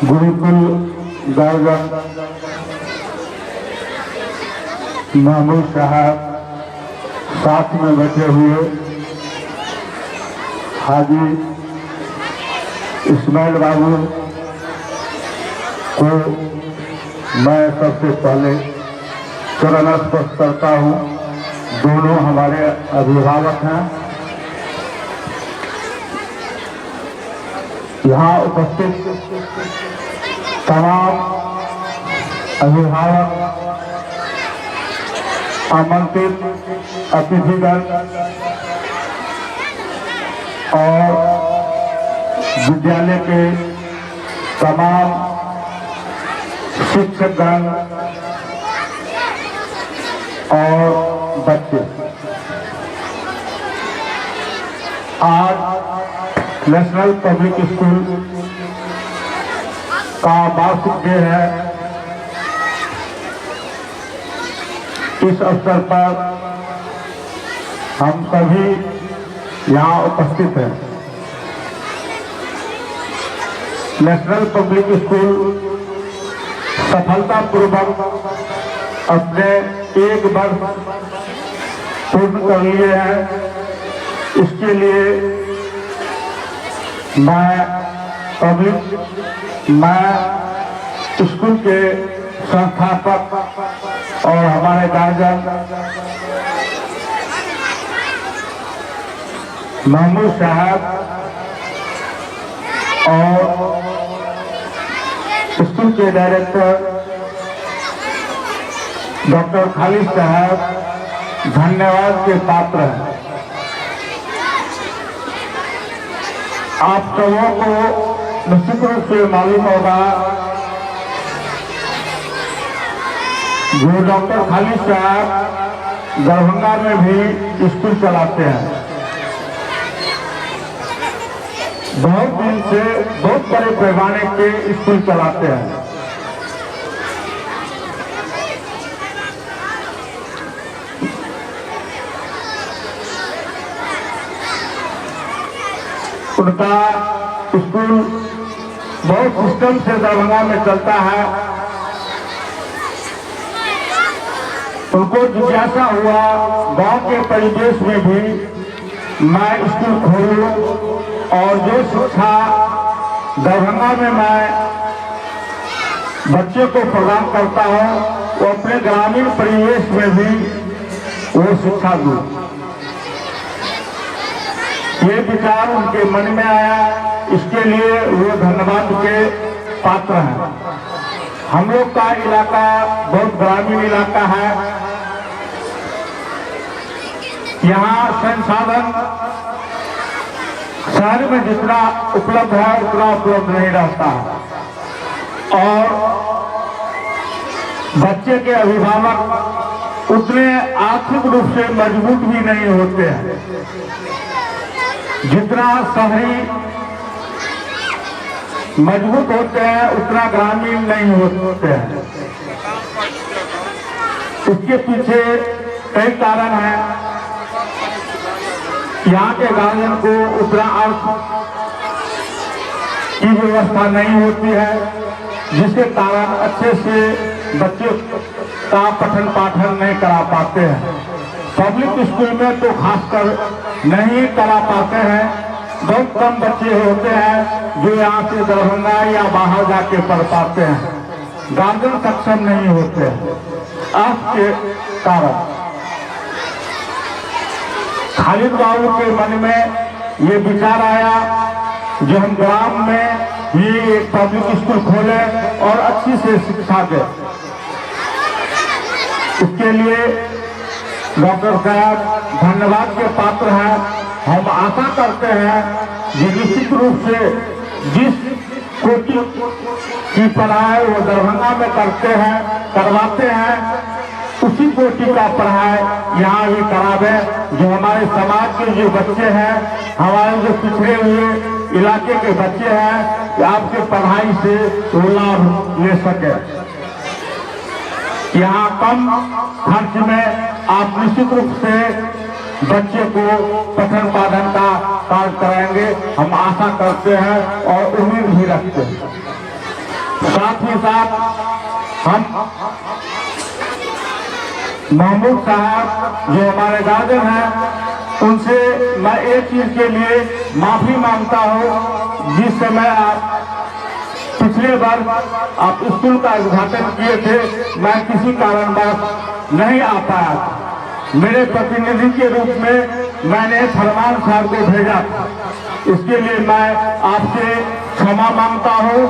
Gurukul garden Mahmood साहब साथ में बैठे हुए हाजी इस्माइल बाबू को मैं सबसे पहले चरण स्पर्श करता हूँ। दोनों हमारे अभिभावक हैं। यहाँ उपस्थित तमाम अभिभावक, आमंत्रित अतिथिगण और विद्यालय के तमाम शिक्षकगण और बच्चे, आज नेशनल पब्लिक स्कूल का वार्षिक डे है। इस अवसर पर हम सभी यहाँ उपस्थित हैं। नेशनल पब्लिक स्कूल सफलतापूर्वक अपने एक वर्ष पूर्ण कर लिए हैं। इसके लिए मैं स्कूल के संस्थापक और हमारे गार्जियन महमूद साहब और स्कूल के डायरेक्टर डॉक्टर खालिद साहब धन्यवाद के पात्र हैं। आप सबों को निश्चित रूप से मालूम होगा जो डॉक्टर खालिद साहब दरभंगा में भी स्कूल चलाते हैं। बहुत दिन से बहुत बड़े पैमाने के स्कूल चलाते हैं। उनका स्कूल बहुत सिस्टम से दरभंगा में चलता है। उनको जिज्ञासा हुआ गांव के परिवेश में भी मैं स्कूल खोलूं और जो शिक्षा दरभंगा में मैं बच्चे को प्रदान करता हूं वो अपने ग्रामीण परिवेश में भी वो शिक्षा दूं। ये विचार उनके मन में आया, इसके लिए वो धन्यवाद के पात्र हैं। हम लोग का इलाका बहुत ग्रामीण इलाका है। यहाँ संसाधन शहर में जितना उपलब्ध है उतना उपलब्ध नहीं रहता है और बच्चे के अभिभावक उतने आर्थिक रूप से मजबूत भी नहीं होते हैं जितना शहरी मजबूत होते हैं उतना ग्रामीण नहीं होते हैं। इसके पीछे कई कारण हैं। यहाँ के गार्जियन को उतना अर्थ की व्यवस्था नहीं होती है जिसके कारण अच्छे से बच्चे का पठन पाठन नहीं करा पाते हैं। पब्लिक स्कूल में तो खासकर नहीं करा पाते हैं। बहुत कम बच्चे होते हैं जो यहाँ से दरभंगा या बाहर जाके पढ़ पाते हैं। गार्जियन सक्षम नहीं होते हैं। आपके कारण खालिद बाबू के मन में ये विचार आया जो हम ग्राम में ही एक पब्लिक स्कूल खोलें और अच्छी से शिक्षा दें। इसके लिए डॉक्टर साहब धन्यवाद के पात्र हैं। हम आशा करते हैं कि निश्चित रूप से जिस कोटि की पढ़ाई वो दरभंगा में करवाते हैं उसी कोटि का पढ़ाई यहाँ भी करावे। जो हमारे समाज के जो बच्चे हैं, हमारे जो पिछड़े हुए इलाके के बच्चे हैं, कि आपके पढ़ाई से वो लाभ ले सके। यहाँ कम खर्च में आप निश्चित रूप से बच्चे को पठन पाठन का कार्य कराएंगे। हम आशा करते हैं और उम्मीद भी रखते हैं। साथ ही साथ हम महमूद साहब जो हमारे गार्जियन हैं उनसे मैं एक चीज के लिए माफी मांगता हूँ। जिस समय आप पिछले बार आप स्कूल का उद्घाटन किए थे, मैं किसी कारणवश नहीं आ पाया। मेरे प्रतिनिधि के रूप में मैंने फरमान साहब को भेजा था, इसके लिए मैं आपसे क्षमा मांगता हूँ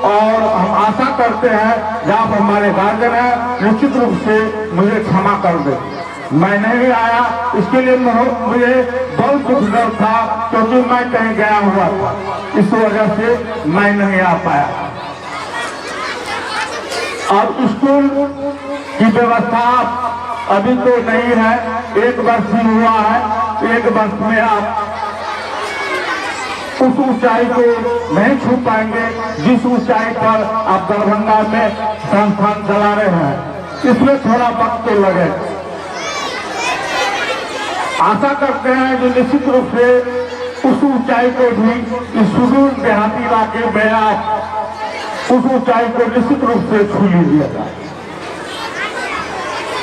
और हम आशा करते हैं जब आप हमारे गार्जियन हैं निश्चित रूप से मुझे क्षमा कर दे। मैं नहीं आया इसके लिए मुझे बहुत दुख था, क्योंकि मैं कहीं गया हुआ था, इस वजह से मैं नहीं आ पाया। अब स्कूल की व्यवस्था अभी तो नहीं है, एक वर्ष ही हुआ है। एक वर्ष में आप उस ऊंचाई को नहीं छू पाएंगे जिस ऊंचाई पर आप दरभंगा में संस्थान चला रहे हैं, इसमें थोड़ा वक्त तो लगे। आशा करते हैं जो निश्चित रूप से उस ऊंचाई को भी इस सुदूर देहाती इलाके में आप उस ऊंचाई को निश्चित रूप से छू लीजिएगा।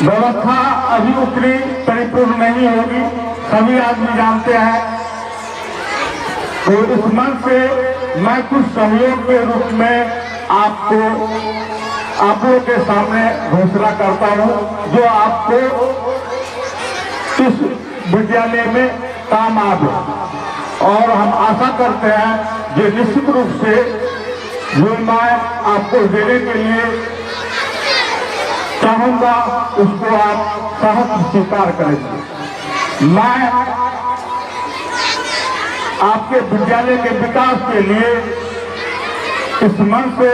व्यवस्था अभी उतनी परिपूर्ण नहीं होगी, सभी आदमी जानते हैं। तो इस मन से मैं कुछ सहयोग के रूप में आप लोगों के सामने घोषणा करता हूं, जो आपको इस विद्यालय में काम आवे। और हम आशा करते हैं जो निश्चित रूप से जो मैं आपको देने के लिए चाहूंगा उसको आप सहज स्वीकार करेंगे। मैं आपके विद्यालय के विकास के लिए इस मन से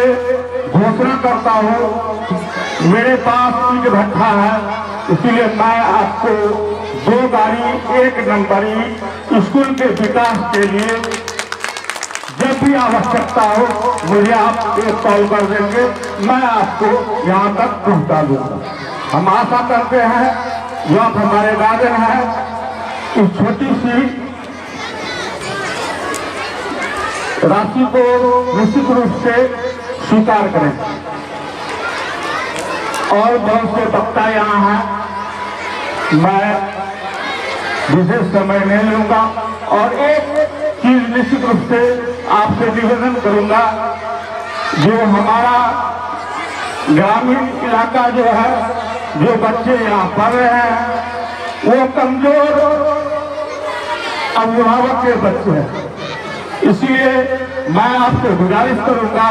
घोषणा करता हूँ। मेरे पास ईंट भट्ठा है, इसलिए मैं आपको 2 गाड़ी 1 नंबरी स्कूल के विकास के लिए जब भी आवश्यकता हो मुझे आप एक कॉल कर देंगे, मैं आपको यहाँ तक पहुँचा दूंगा। हम आशा करते हैं जो आप हमारे गार्जियन हैं इस छोटी सी राशि को निश्चित रूप से स्वीकार करें। और बहुत से वक्ता यहाँ हैं, मैं विशेष समय नहीं लूंगा। और एक चीज निश्चित रूप से आपसे निवेदन करूंगा, जो हमारा ग्रामीण इलाका जो है, जो बच्चे यहाँ पढ़ रहे हैं वो कमजोर अभिभावक के बच्चे हैं, इसलिए मैं आपसे गुजारिश करूंगा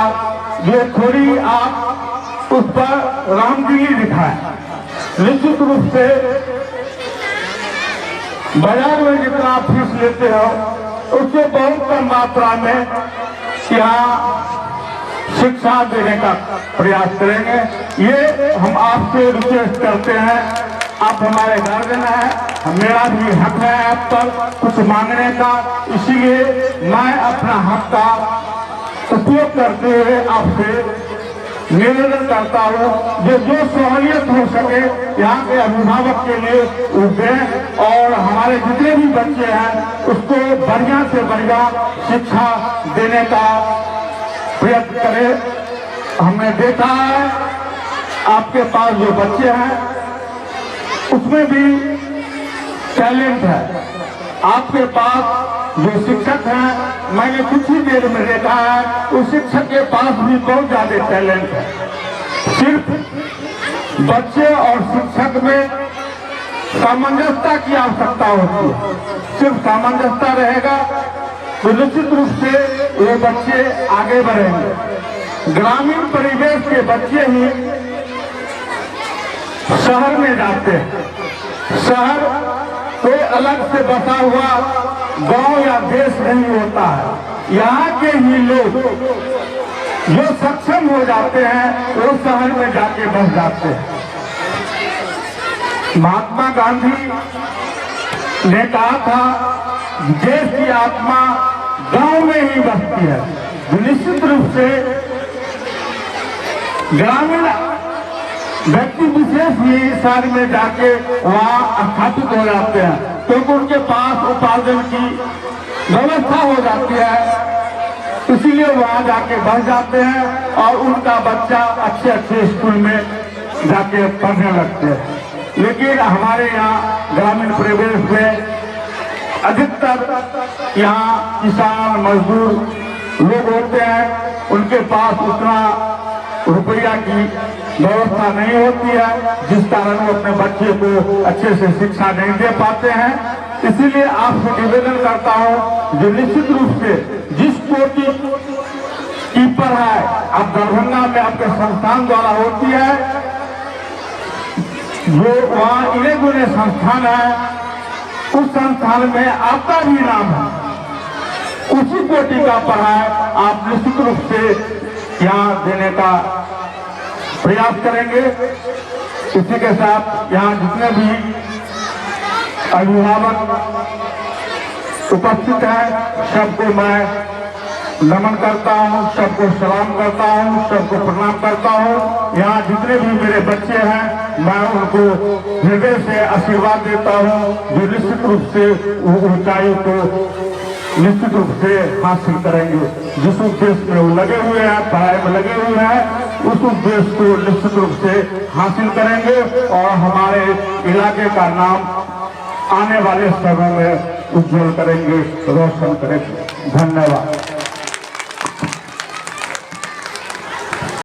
जो थोड़ी आप उस पर रामगिरी दिखाएं। निश्चित रूप से बाजार में जितना आप फीस लेते हो उससे बहुत कम मात्रा में यहाँ शिक्षा देने का प्रयास करेंगे। ये हम आपसे रिक्वेस्ट करते हैं, आप हमारे गार्जियन हैं, मेरा भी हक है आप पर कुछ मांगने का, इसीलिए मैं अपना हक का उपयोग करते हुए आपसे निवेदन करता हूँ जो सहूलियत हो सके यहाँ के अभिभावक के लिए दें और हमारे जितने भी बच्चे हैं उसको बढ़िया से बढ़िया शिक्षा देने का प्रयत्न करें। हमने देखा है आपके पास जो बच्चे हैं उसमें भी टैलेंट है, आपके पास जो शिक्षक हैं मैंने कुछ ही देर में देखा है उस शिक्षक के पास भी बहुत ज्यादा टैलेंट है। सिर्फ बच्चे और शिक्षक में सामंजस्य की आवश्यकता होती है, सिर्फ सामंजस्य रहेगा तो निश्चित रूप से ये बच्चे आगे बढ़ेंगे। ग्रामीण परिवेश के बच्चे ही शहर में जाते हैं, शहर कोई अलग से बसा हुआ गांव या देश नहीं होता है, यहाँ के ही लोग जो सक्षम हो जाते हैं वो शहर में जाके बस जाते हैं। महात्मा गांधी ने कहा था देश की आत्मा गांव में ही बसती है। निश्चित रूप से ग्रामीण व्यक्ति विशेष ही शहर में जाके वहाँ स्थापित हो जाते हैं क्योंकि उनके पास उपार्जन की व्यवस्था हो जाती है। इसीलिए वहां जाके बढ़ जाते हैं और उनका बच्चा अच्छे अच्छे स्कूल में जाके पढ़ने लगते हैं। लेकिन हमारे यहाँ ग्रामीण परिवेश में अधिकतर यहाँ किसान मजदूर लोग होते हैं, उनके पास उतना रुपया की व्यवस्था नहीं होती है, जिस कारण वो अपने बच्चे को अच्छे से शिक्षा नहीं दे पाते हैं। इसीलिए आपसे निवेदन करता हूँ जो निश्चित रूप से जिस कोटि की पढ़ाई अब दरभंगा में आपके संस्थान द्वारा होती है, जो वहाँ इने गुने संस्थान है, उस संस्थान में आपका भी नाम है, उसी कोटि का पढ़ाई आप निश्चित रूप से यहाँ देने का प्रयास करेंगे। इसी के साथ यहाँ जितने भी अभिभावक उपस्थित हैं सबको मैं नमन करता हूँ, सबको सलाम करता हूँ, सबको प्रणाम करता हूँ। यहाँ जितने भी मेरे बच्चे हैं मैं उनको हृदय से आशीर्वाद देता हूँ, जो निश्चित रूप से ऊंचाई को निश्चित रूप से हासिल करेंगे। जिस उद्देश्य में वो लगे हुए हैं, पढ़ाई में लगे हुए हैं, उस उद्देश्य को निश्चित रूप से हासिल करेंगे और हमारे इलाके का नाम आने वाले समय में उज्जवल करेंगे, रोशन करेंगे। धन्यवाद।